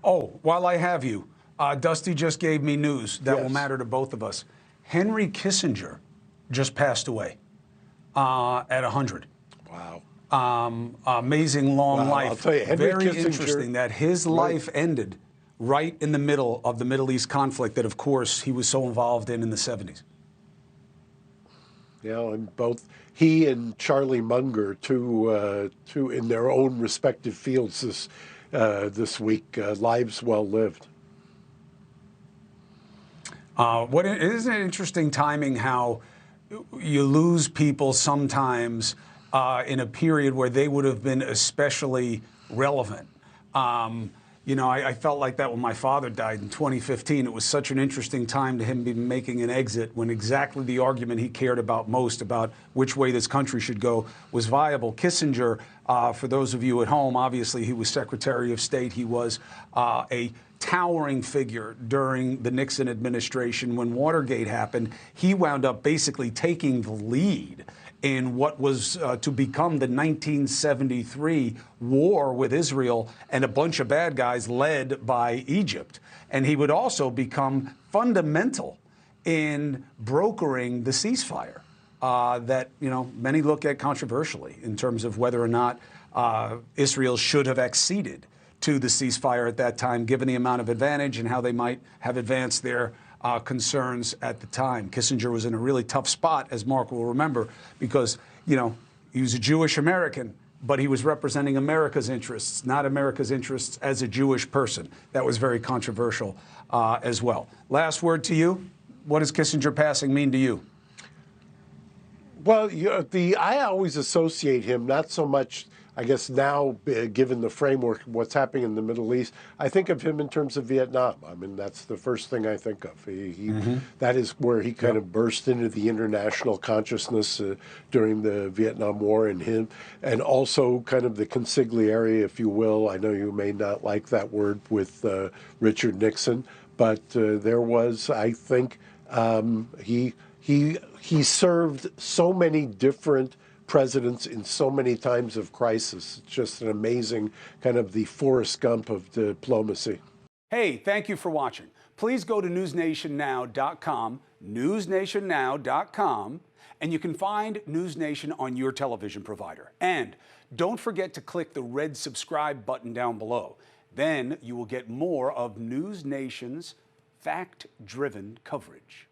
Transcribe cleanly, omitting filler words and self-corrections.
Oh, while I have you, Dusty just gave me news that will matter to both of us. Henry Kissinger just passed away at 100. Wow. Amazing long life. I'll tell you, Henry Very Kissinger, interesting that his life ended right in the middle of the Middle East conflict that, of course, he was so involved in the 70s. You know, and both he and Charlie Munger, two in their own respective fields this week, lives well lived. Isn't it interesting timing how you lose people sometimes in a period where they would have been especially relevant? You know, I felt like that when my father died in 2015. It was such an interesting time to him be making an exit when exactly the argument he cared about most, about which way this country should go, was viable. Kissinger, for those of you at home, obviously he was Secretary of State. He was a towering figure during the Nixon administration. When Watergate happened, he wound up basically taking the lead in what was to become the 1973 war with Israel and a bunch of bad guys led by Egypt. And he would also become fundamental in brokering the ceasefire that, you know, many look at controversially in terms of whether or not Israel should have acceded to the ceasefire at that time, given the amount of advantage and how they might have advanced their concerns at the time. Kissinger was in a really tough spot, as Mark will remember, because, you know, he was a Jewish American, but he was representing America's interests, not America's interests as a Jewish person. That was very controversial as well. Last word to you. What does Kissinger passing mean to you? Well, I always associate him not so much, I guess now, given the framework of what's happening in the Middle East, I think of him in terms of Vietnam. I mean, that's the first thing I think of. That is where he kind of burst into the international consciousness during the Vietnam War, and also kind of the consigliere, if you will. I know you may not like that word with Richard Nixon, but there was, I think, he served so many different presidents in so many times of crisis. It's just an amazing kind of the Forrest Gump of diplomacy. Hey, thank you for watching. Please go to newsnationnow.com, newsnationnow.com, and you can find NewsNation on your television provider. And don't forget to click the red subscribe button down below. Then you will get more of NewsNation's fact-driven coverage.